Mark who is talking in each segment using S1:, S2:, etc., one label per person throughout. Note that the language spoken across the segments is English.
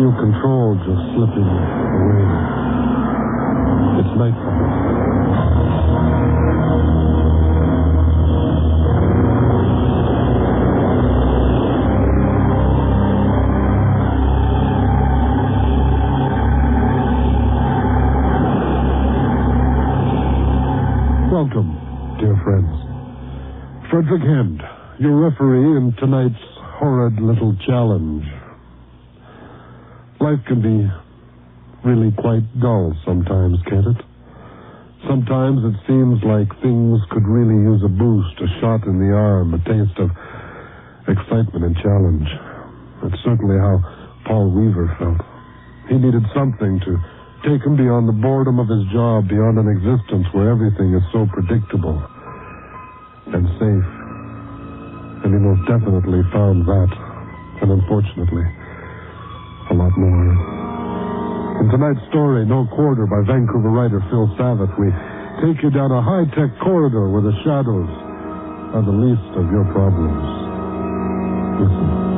S1: feel control just slipping away. It's nightfall. Welcome, dear friends. Frederick Hend, your referee in tonight's horrid little challenge. Life can be really quite dull sometimes, can't it? Sometimes it seems like things could really use a boost, a shot in the arm, a taste of excitement and challenge. That's certainly how Paul Weaver felt. He needed something to take him beyond the boredom of his job, beyond an existence where everything is so predictable and safe. And he most definitely found that, and unfortunately, a lot more. In tonight's story, No Quarter, by Vancouver writer Phil Savitt, we take you down a high-tech corridor where the shadows are the least of your problems. Listen.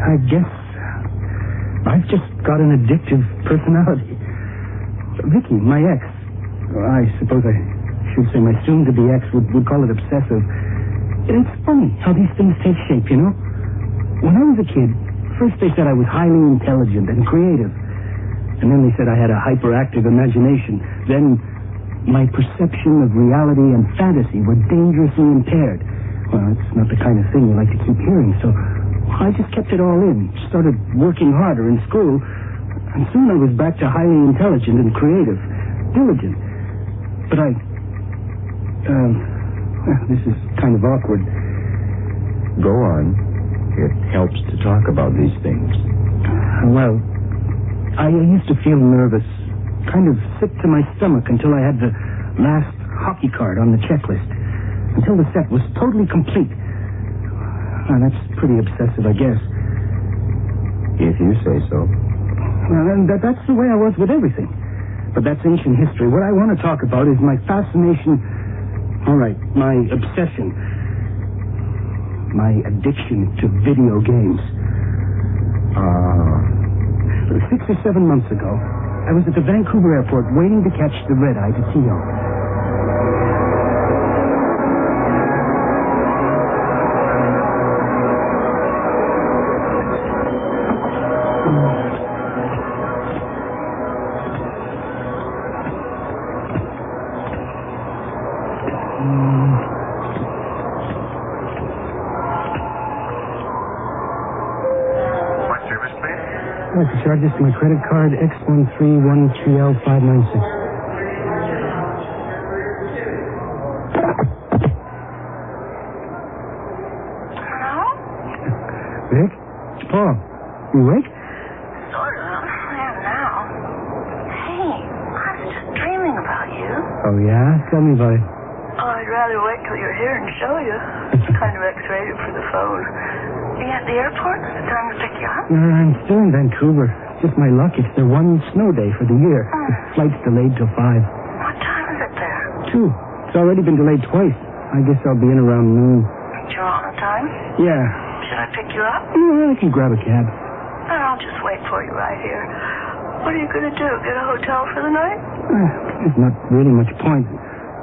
S2: I guess I've just got an addictive personality. Vicky, my ex, I suppose I should say my soon-to-be ex would call it obsessive. It's funny how these things take shape, you know? When I was a kid, first they said I was highly intelligent and creative. And then they said I had a hyperactive imagination. Then my perception of reality and fantasy were dangerously impaired. Well, it's not the kind of thing you like to keep hearing, so I just kept it all in, started working harder in school, and soon I was back to highly intelligent and creative, diligent. But this is kind of awkward.
S3: Go on. It helps to talk about these things.
S2: Well, I used to feel nervous, kind of sick to my stomach until I had the last hockey card on the checklist, until the set was totally complete. That's pretty obsessive, I guess.
S3: If you say so.
S2: And that's the way I was with everything. But that's ancient history. What I want to talk about is my fascination, all right, my obsession, my addiction to video games. 6 or 7 months ago, I was at the Vancouver airport waiting to catch the red-eye to Tio. I'd like to charge this to my credit card, X1313L596.
S4: Hello?
S2: Vic? It's Paul. You awake?
S4: Sort of. I am now. Hey, I was just dreaming about you.
S2: Oh, yeah? Tell me about it.
S4: Oh, I'd rather wait till you're here and show you. It's kind of X-rated for the phone. Are you at the airport? Is it time to pick you up?
S2: I'm still in Vancouver. Just my luck. It's their one snow day for the year. The flight's delayed till 5.
S4: What time is it there?
S2: 2. It's already been delayed twice. I guess I'll be in around noon.
S4: You're on time?
S2: Yeah.
S4: Should I pick you up?
S2: I can grab a cab.
S4: Then I'll just wait for you right here. What are you going to do? Get a hotel for the night?
S2: There's not really much point.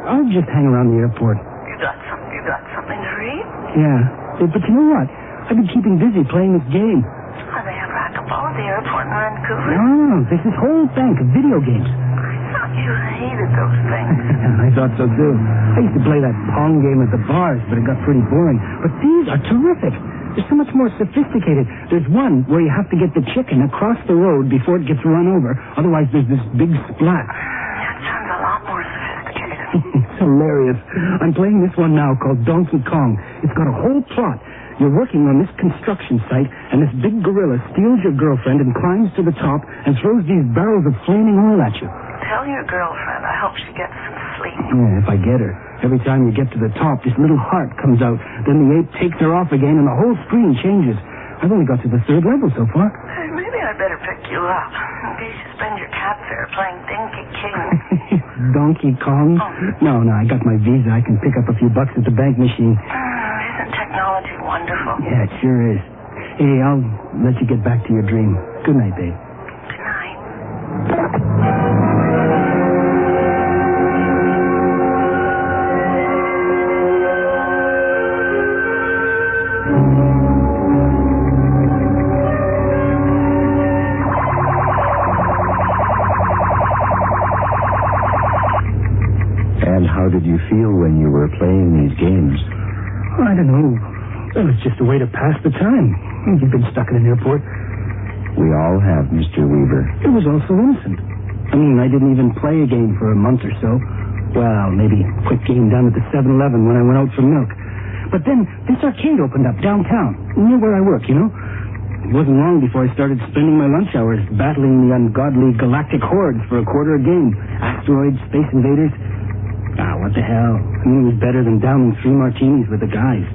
S2: I'll just hang around the airport.
S4: You got something to read?
S2: Yeah. But you know what? I've been keeping busy playing this game.
S4: Oh, they have racquetball at the airport in Vancouver.
S2: No. There's this whole bank of video games.
S4: I thought you You hated those things.
S2: I thought so, too. I used to play that Pong game at the bars, but it got pretty boring. But these are terrific. They're so much more sophisticated. There's one where you have to get the chicken across the road before it gets run over. Otherwise, there's this big splat.
S4: That sounds a lot more sophisticated.
S2: It's hilarious. I'm playing this one now called Donkey Kong. It's got a whole plot. You're working on this construction site, and this big gorilla steals your girlfriend and climbs to the top and throws these barrels of flaming oil at you.
S4: Tell your girlfriend I hope she gets some sleep.
S2: Yeah, if I get her. Every time you get to the top, this little heart comes out. Then the ape takes her off again, and the whole screen changes. I've only got to the 3rd level so far.
S4: Hey, maybe I better pick you up in case you spend your cat fare playing Dinky King.
S2: Donkey Kong?
S4: Oh.
S2: No, I got my visa. I can pick up a few bucks at the bank machine.
S4: Isn't technology wonderful?
S2: Yeah, it sure is. Hey, I'll let you get back to your dream. Good night, babe.
S4: Good night.
S3: And how did you feel when you were playing these games?
S2: I don't know. It was just a way to pass the time. You've been stuck in an airport.
S3: We all have, Mr. Weaver.
S2: It was also innocent. I mean, I didn't even play a game for a month or so. Well, maybe a quick game down at the 7-Eleven when I went out for milk. But then this arcade opened up downtown, near where I work, you know? It wasn't long before I started spending my lunch hours battling the ungodly galactic hordes for a quarter a game. Asteroids, Space Invaders. What the hell? I mean, it was better than downing 3 martinis with the guys.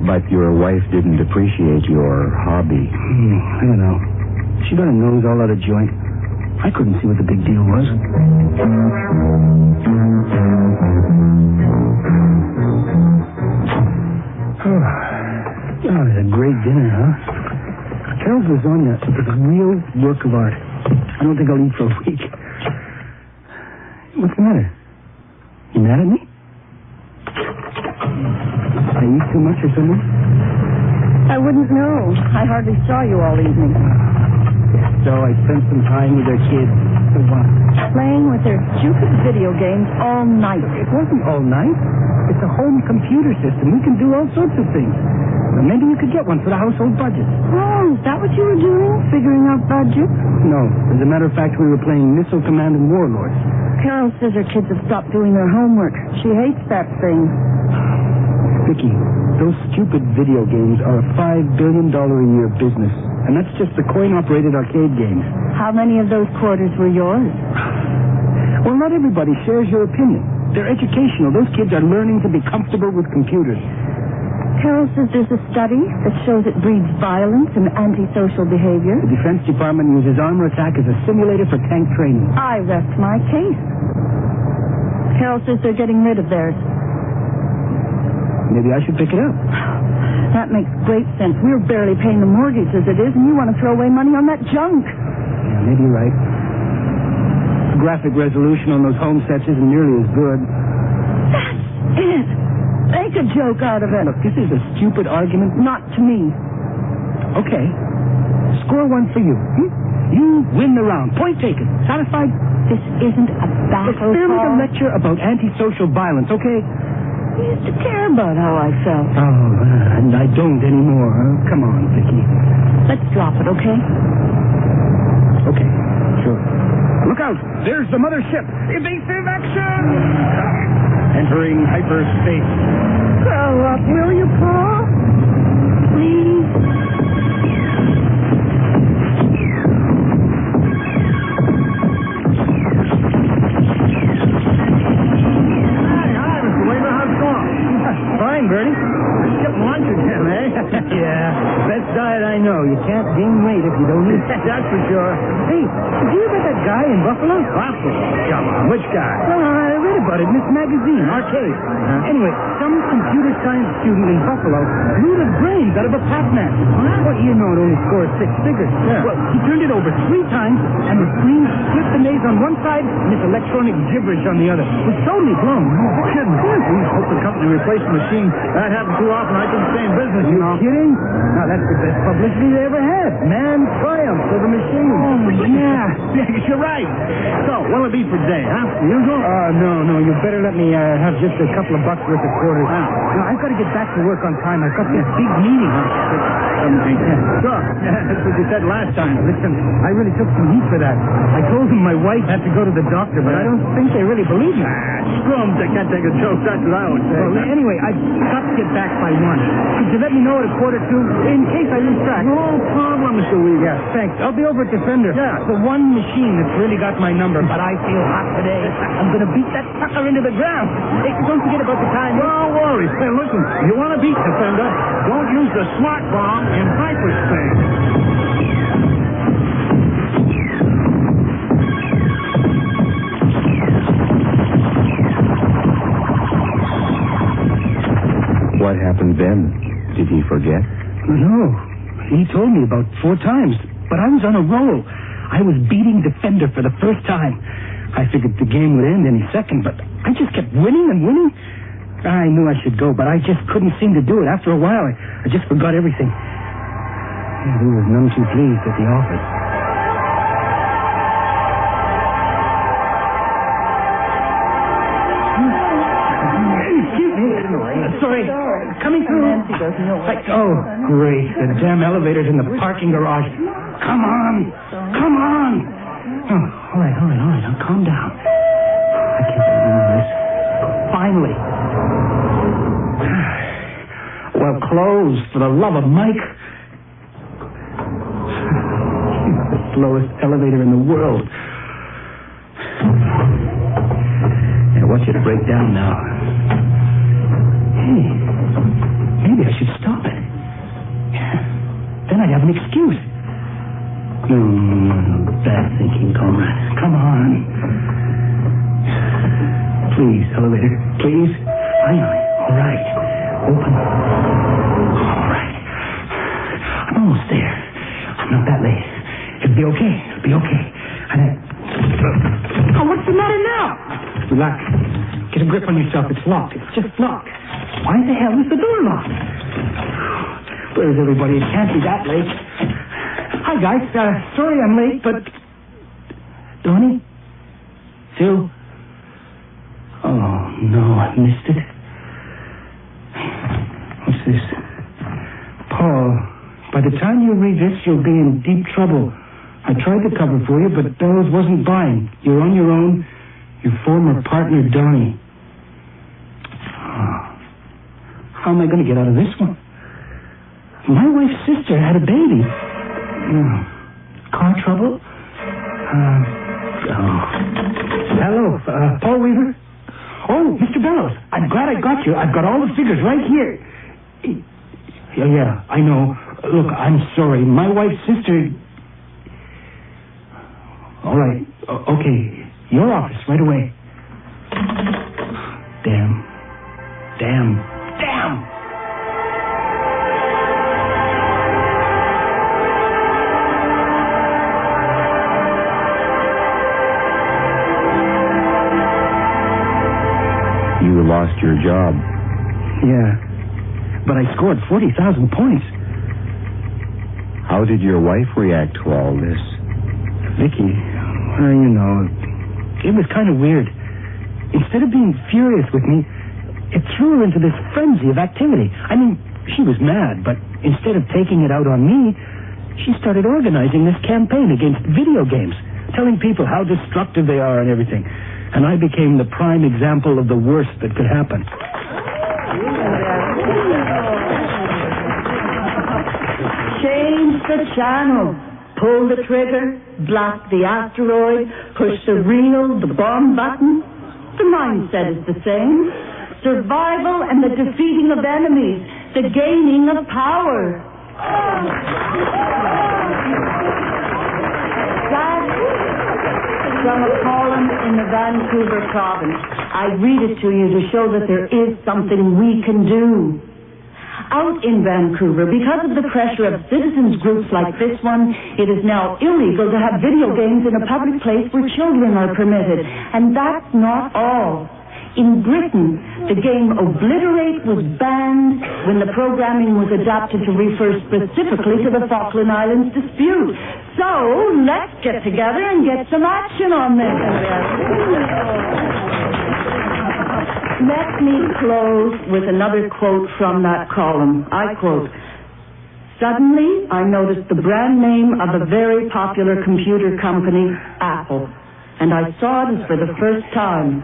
S3: But your wife didn't appreciate your hobby.
S2: I don't know. She got her nose all out of joint. I couldn't see what the big deal was. Oh, it's a great dinner, huh? Carol's lasagna is a real work of art. I don't think I'll eat for a week. What's the matter? You mad at me? I eat too much or something?
S5: I wouldn't know. I hardly saw you all evening.
S2: So I spent some time with their kids. For what?
S5: Playing with their stupid video games all night.
S2: It wasn't all night. It's a home computer system. We can do all sorts of things. Well, maybe you could get one for the household budget.
S5: Oh, is that what you were doing? Figuring out budget?
S2: No. As a matter of fact, we were playing Missile Command and Warlords.
S5: Carol says her kids have stopped doing their homework. She hates that thing.
S2: Vicky, those stupid video games are a $5 billion a year business. And that's just the coin-operated arcade games.
S5: How many of those quarters were yours?
S2: Well, not everybody shares your opinion. They're educational. Those kids are learning to be comfortable with computers.
S5: Carol says there's a study that shows it breeds violence and antisocial behavior.
S2: The Defense Department uses armor attack as a simulator for tank training.
S5: I rest my case. Carol says they're getting rid of theirs.
S2: Maybe I should pick it up.
S5: That makes great sense. We're barely paying the mortgage as it is, and you want to throw away money on that junk.
S2: Yeah, maybe you're right. The graphic resolution on those home sets isn't nearly as good.
S5: That's it. Make a joke out of it.
S2: Look, this is a stupid argument.
S5: Not to me.
S2: Okay. Score 1 for you. You win the round. Point taken. Satisfied?
S5: This isn't a battle.
S2: Spare me the lecture about antisocial violence, okay?
S5: You used to care about how I felt.
S2: Oh, and I don't anymore. Come on, Vicky.
S5: Let's drop it, okay?
S2: Okay, sure. Look out! There's the mothership! Evasive action! Entering hyperspace.
S5: Grow up, will you, Paul? Please?
S2: Fine, Bertie. Skip lunch again, eh? Yeah. Best diet I know. You can't gain weight if you don't eat. That's for sure. Hey, did you hear about that guy in Buffalo? Buffalo? Come on. Which guy? Well, I read about it in this magazine, Arcade. Anyway, some computer science student in Buffalo blew the brains out of a Pac-Man. Well, you know it only scores 6 figures. Yeah. Well, he turned it over 3 times, and the screen split the maze on one side and this electronic gibberish on the other. It was totally blown.
S6: No kidding. We hope the company replaced the machine. That happens too often. I can stay in business, you know.
S2: Kidding? Now, that's the best publicity they ever had. Man triumphed. of a machine.
S6: Oh, yeah, you're right. So, what'll it be for today, huh? The usual?
S2: No. You better let me have just a couple of bucks worth of quarters.
S6: Wow.
S2: No, I've got to get back to work on time. I've got this big meeting.
S6: Sure. That's what you said last time.
S2: Listen, I really took some heat for that. I told them my wife had to go to the doctor, but I don't think they really believe me.
S6: Screw 'em, they can't take a joke. That's what I would say.
S2: Well, anyway, I've got to get back by 1. Could you let me know at 1:45 in case I lose track?
S6: No problem, Mr. Weaver.
S2: Yeah, thanks. I'll be over at Defender.
S6: Yeah.
S2: The one machine that's really got my number, but I feel hot today. I'm going to beat that sucker into the ground. Hey, don't forget about the time.
S6: Don't worry. Hey, listen, you want to beat Defender, don't use the smart bomb in hyperspace.
S3: What happened then? Did he forget?
S2: No. He told me about 4 times, but I was on a roll. I was beating Defender for the first time. I figured the game would end any second, but I just kept winning and winning. I knew I should go, but I just couldn't seem to do it. After a while, I just forgot everything. He was none too pleased at the office. Excuse me. Sorry. Coming through.
S5: Nancy doesn't know what
S2: Oh, great. The damn elevator's in the parking garage. Come on. Oh, all right. Now calm down. I can't believe this. Finally. Well, close, for the love of Mike. The slowest elevator in the world. Yeah, watch it break down now. Hey, maybe I should stop it. Then I'd have an excuse. No, bad thinking, comrade. Come on. Please, elevator, please. Finally, all right. Open. All right. I'm almost there. I'm not that late. It'll be okay. Oh, what's the matter now? Relax. Get a grip on yourself. It's locked. It's just locked. Why the hell is the door locked? Where's everybody? It can't be that late. Hi, guys. Sorry I'm late, but... Donnie? Phil? Oh, no, I missed it. What's this? Paul, by the time you read this, you'll be in deep trouble. I tried to cover for you, but Bellows wasn't buying. You're on your own. Your former partner, Donnie. How am I going to get out of this one? My wife's sister had a baby. Car trouble? Hello, Paul Weaver? Oh, Mr. Bellows, I'm glad I got you. I've got all the figures right here. Yeah, I know. Look, I'm sorry. My wife's sister... All right. Okay. Your office, right away. Damn.
S3: You lost your job.
S2: Yeah. But I scored 40,000 points.
S3: How did your wife react to all this?
S2: Vicky, well, you know, it was kind of weird. Instead of being furious with me, it threw her into this frenzy of activity. I mean, she was mad, but instead of taking it out on me, she started organizing this campaign against video games, telling people how destructive they are and everything. And I became the prime example of the worst that could happen.
S5: Change the channel. Pull the trigger, blast the asteroid, push the reel, the bomb button. The mindset is the same. Survival and the defeating of enemies, the gaining of power. That's from a column in the Vancouver province. I read it to you to show that there is something we can do. Out in Vancouver, because of the pressure of citizens groups like this one, it is now illegal to have video games in a public place where children are permitted. And that's not all. In Britain, the game Obliterate was banned when the programming was adapted to refer specifically to the Falkland Islands dispute. So, let's get together and get some action on this. Let me close with another quote from that column. I quote, "Suddenly, I noticed the brand name of a very popular computer company, Apple, and I saw it as for the first time.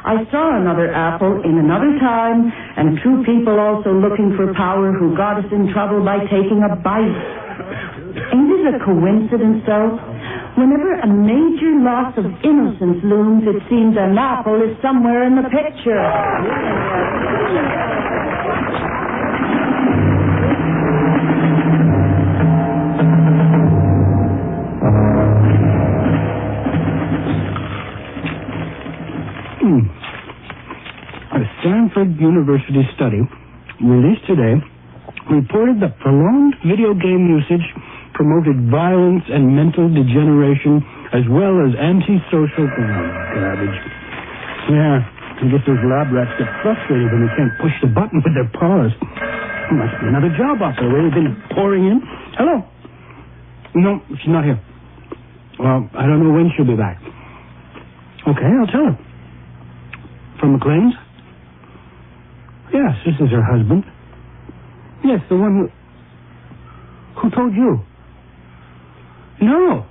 S5: I saw another Apple in another time, and two people also looking for power who got us in trouble by taking a bite. Ain't it a coincidence, though? Whenever a major loss of innocence looms, it seems an apple is somewhere in the picture."
S2: A Stanford University study released today reported that prolonged video game usage promoted violence and mental degeneration as well as antisocial garbage. Yeah, I guess those lab rats get frustrated when they can't push the button with their paws. There must be another job offer where they've been pouring in. Hello? No, she's not here. Well, I don't know when she'll be back. Okay, I'll tell her. From McLean's? Yes, this is her husband. Yes, the one who told you? No,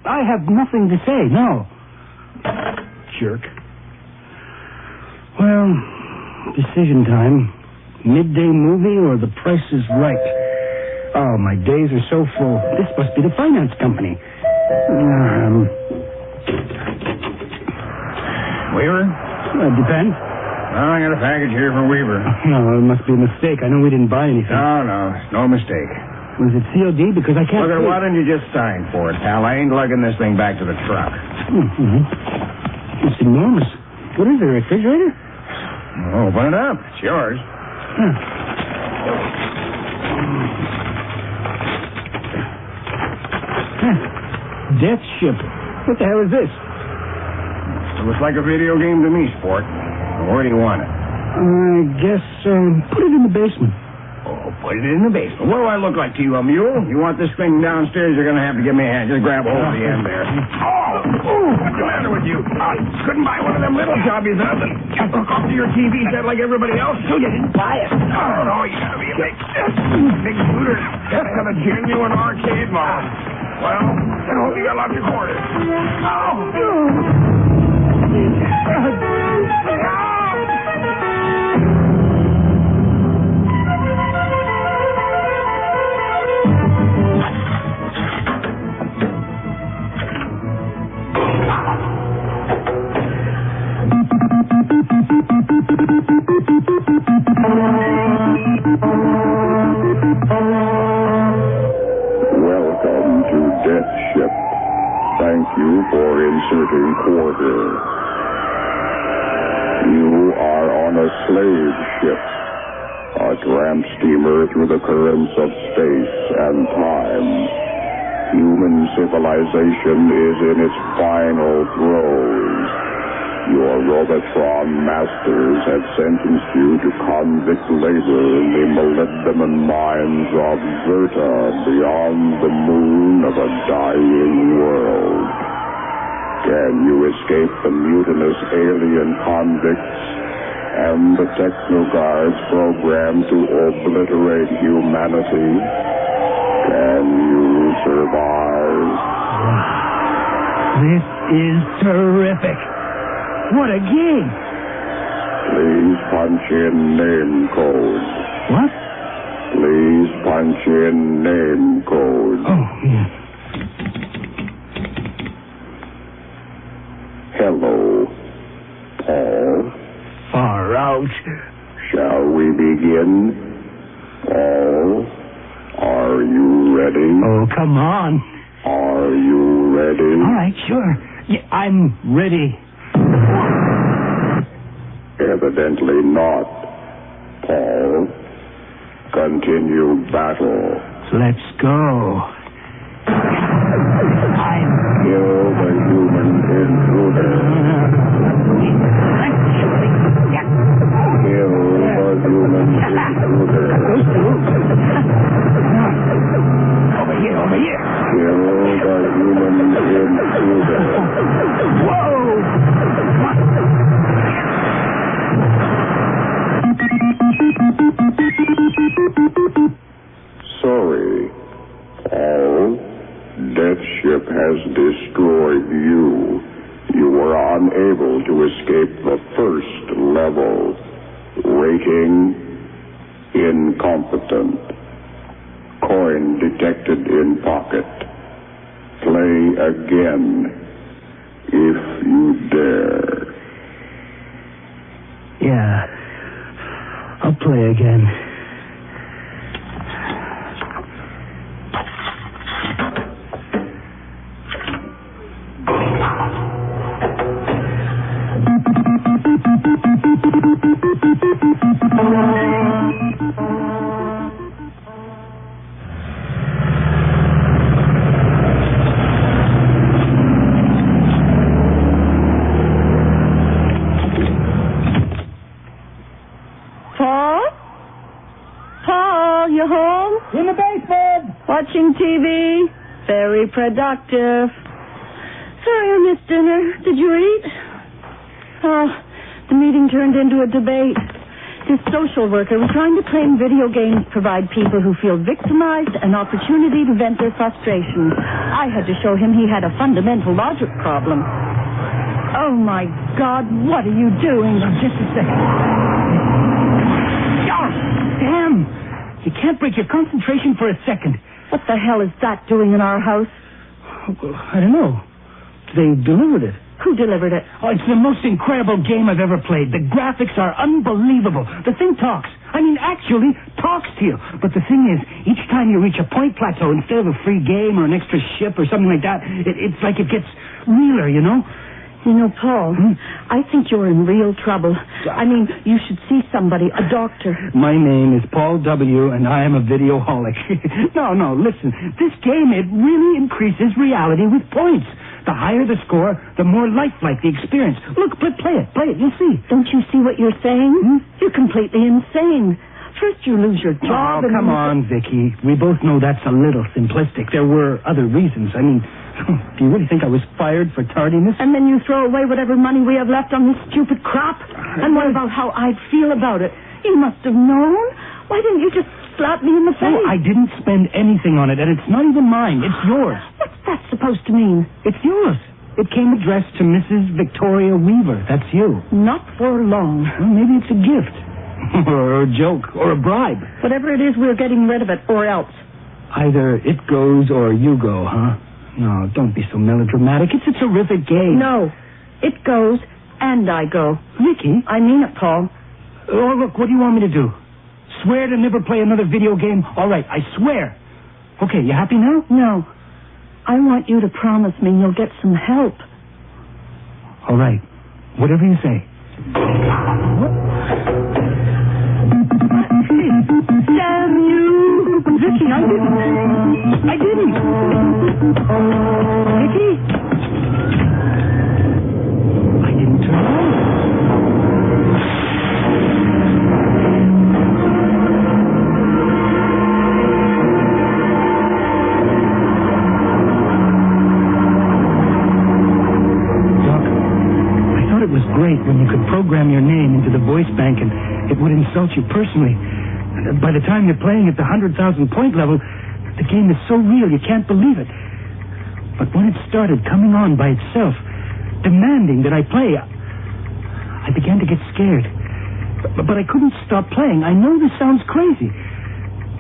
S2: I have nothing to say, no. Jerk. Well, decision time. Midday movie or The Price is Right? Oh, my days are so full. This must be the finance company.
S6: Weaver?
S2: Depends.
S6: I got a package here from Weaver.
S2: No, it must be a mistake. I know we didn't buy anything.
S6: No mistake.
S2: Was it COD? Because I can't...
S6: Look, why don't you just sign for it, pal? I ain't lugging this thing back to the truck.
S2: Mm-hmm. It's enormous. What is it, a refrigerator?
S6: Open it up. It's yours.
S2: Death Ship. What the hell is this?
S6: It looks like a video game to me, sport. Where do you want it?
S2: I guess, put it in the basement.
S6: Oh, put it in the basement. What do I look like to you, a mule? You want this thing downstairs, you're going to have to give me a hand. Just grab hold of the end there. What's the matter with you? Couldn't buy one of them little jobbies up and hook up to your TV set like everybody else? So you didn't buy it. Oh, no, you gotta be a big shooter. Gotta have a genuine arcade mode. Well, I hope you got lots of quarters.
S7: Welcome to Death Ship. Thank you for inserting quarter. You are on a slave ship, a tramp steamer through the currents of space and time. Human civilization is in its final throes. Your Robotron masters have sentenced you to convict labor in the molybdenum mines of Zerta beyond the moon of a dying world. Can you escape the mutinous alien convicts and the Technoguards programmed to obliterate humanity? Can you survive?
S2: This is terrific. What a game.
S7: Please punch in name code.
S2: What?
S7: Please punch in name code.
S2: Oh, yeah.
S7: Hello, Paul.
S2: Far out.
S7: Shall we begin? Paul, are you ready?
S2: Oh, come on.
S7: Are you ready?
S2: All right, sure. Yeah, I'm ready.
S7: Evidently not, Paul. Continue battle.
S2: Let's go.
S7: Kill the human intruder. Kill the human intruder.
S2: Over here.
S7: Kill the human intruder.
S6: Whoa!
S7: Sorry, Paul. Death Ship has destroyed you. You were unable to escape the first level. Rating: incompetent. Coin detected in pocket. Play again, if you dare.
S2: Yeah. I'll play again.
S5: Paul, you home?
S2: In the basement.
S5: Watching TV? Very productive. Sorry I missed dinner. Did you eat? Oh, the meeting turned into a debate. This social worker was trying to claim video games provide people who feel victimized an opportunity to vent their frustrations. I had to show him he had a fundamental logic problem. Oh, my God, what are you doing?
S2: Just a second. Oh, damn. You can't break your concentration for a second.
S5: What the hell is that doing in our house?
S2: I don't know. They delivered it.
S5: Who delivered it?
S2: Oh, it's the most incredible game I've ever played. The graphics are unbelievable. The thing talks. I mean, actually talks to you. But the thing is, each time you reach a point plateau, instead of a free game or an extra ship or something like that, it's like it gets realer, you know?
S5: You know, Paul, I think you're in real trouble. I mean, you should see somebody, a doctor.
S2: My name is Paul W., and I am a videoholic. No, listen. This game, it really increases reality with points. The higher the score, the more lifelike the experience. Look, play it, you'll see.
S5: Don't you see what you're saying? You're completely insane. First you lose your job.
S2: Oh, come on, Vicky. We both know that's a little simplistic. There were other reasons. I mean, do you really think I was fired for tardiness?
S5: And then you throw away whatever money we have left on this stupid crop? And what about how I'd feel about it? You must have known. Why didn't you just slap me in the face?
S2: Oh, I didn't spend anything on it, and it's not even mine. It's yours.
S5: What's that supposed to mean?
S2: It's yours. It came addressed to Mrs. Victoria Weaver. That's you.
S5: Not for long.
S2: Well, maybe it's a gift. Or a joke. Or a bribe.
S5: Whatever it is, we're getting rid of it, or else.
S2: Either it goes or you go, huh? No, don't be so melodramatic. It's a terrific game.
S5: No. It goes, and I go.
S2: Vicky?
S5: I mean it, Paul.
S2: Oh, look, what do you want me to do? Swear to never play another video game? All right, I swear. Okay, you happy now?
S5: No. I want you to promise me you'll get some help.
S2: All right. Whatever you say. What?
S5: Damn you!
S2: Vicky, I didn't. Vicky? I didn't turn on. Great when you could program your name into the voice bank and it would insult you personally. By the time you're playing at the 100,000 point level, the game is so real you can't believe it. But when it started coming on by itself, demanding that I play, I began to get scared. But I couldn't stop playing. I know this sounds crazy.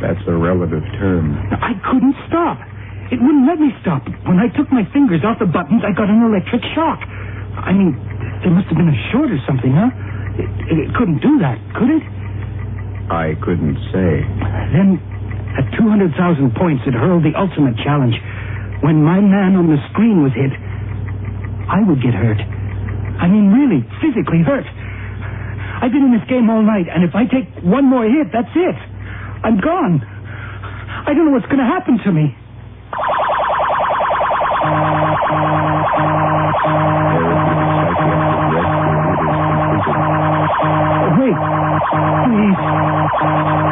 S3: That's a relative term.
S2: I couldn't stop. It wouldn't let me stop. When I took my fingers off the buttons, I got an electric shock. I mean, there must have been a short or something, huh? It couldn't do that, could it?
S3: I couldn't say.
S2: Then, at 200,000 points, it hurled the ultimate challenge. When my man on the screen was hit, I would get hurt. I mean, really, physically hurt. I've been in this game all night, and if I take one more hit, that's it. I'm gone. I don't know what's going to happen to me. Wait, please.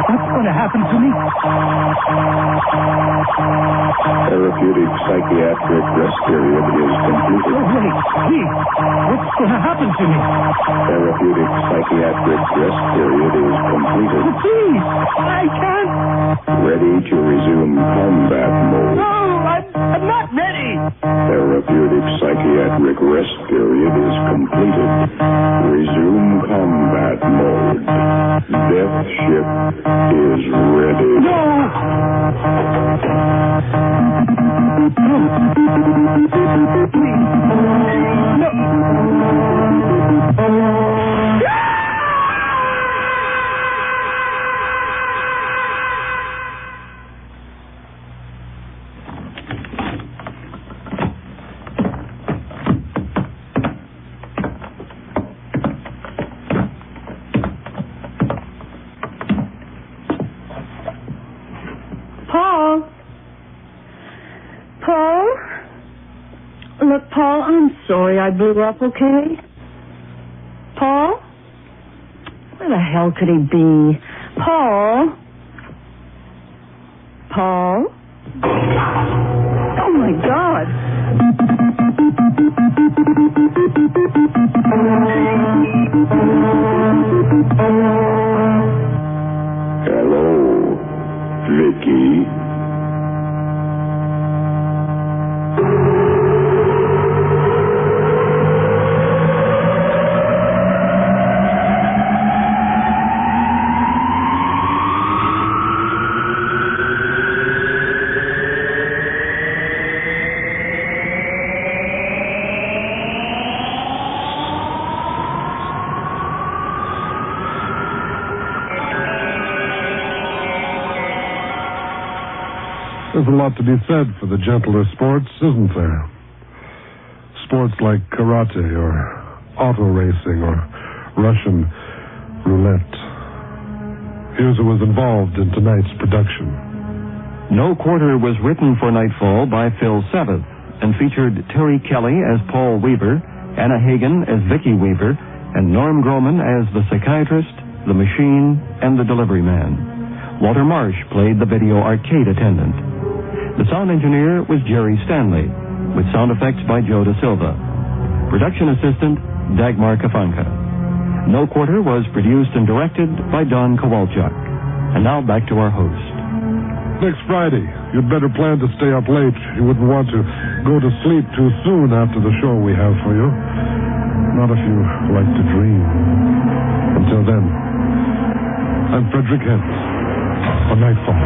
S2: What's going to happen to me?
S7: Therapeutic Therapeutic psychiatric rest period is completed.
S2: Oh, wait. Please. What's going to happen to me?
S7: Therapeutic psychiatric rest period is completed.
S2: Please. I can't.
S7: Ready to resume combat mode.
S2: No, I'm not ready.
S7: Therapeutic psychiatric rest period is completed. Resume combat mode. Death ship is ready.
S2: No.
S5: Paul? Paul? Look, Paul, I'm sorry I blew up, okay? Paul? Where the hell could he be? Paul? Paul? Oh, my God.
S7: Hello, Vicky.
S1: There's a lot to be said for the gentler sports, isn't there? Sports like karate or auto racing or Russian roulette. Here's who was involved in tonight's production.
S8: No Quarter was written for Nightfall by Phil Sabath and featured Terry Kelly as Paul Weaver, Anna Hagen as Vicky Weaver, and Norm Groman as the psychiatrist, the machine, and the delivery man. Walter Marsh played the video arcade attendant. The sound engineer was Jerry Stanley, with sound effects by Joe Da Silva. Production assistant, Dagmar Kafanka. No Quarter was produced and directed by Don Kowalchuk. And now back to our host.
S1: Next Friday, you'd better plan to stay up late. You wouldn't want to go to sleep too soon after the show we have for you. Not if you like to dream. Until then, I'm Frederick Hens on Nightfall.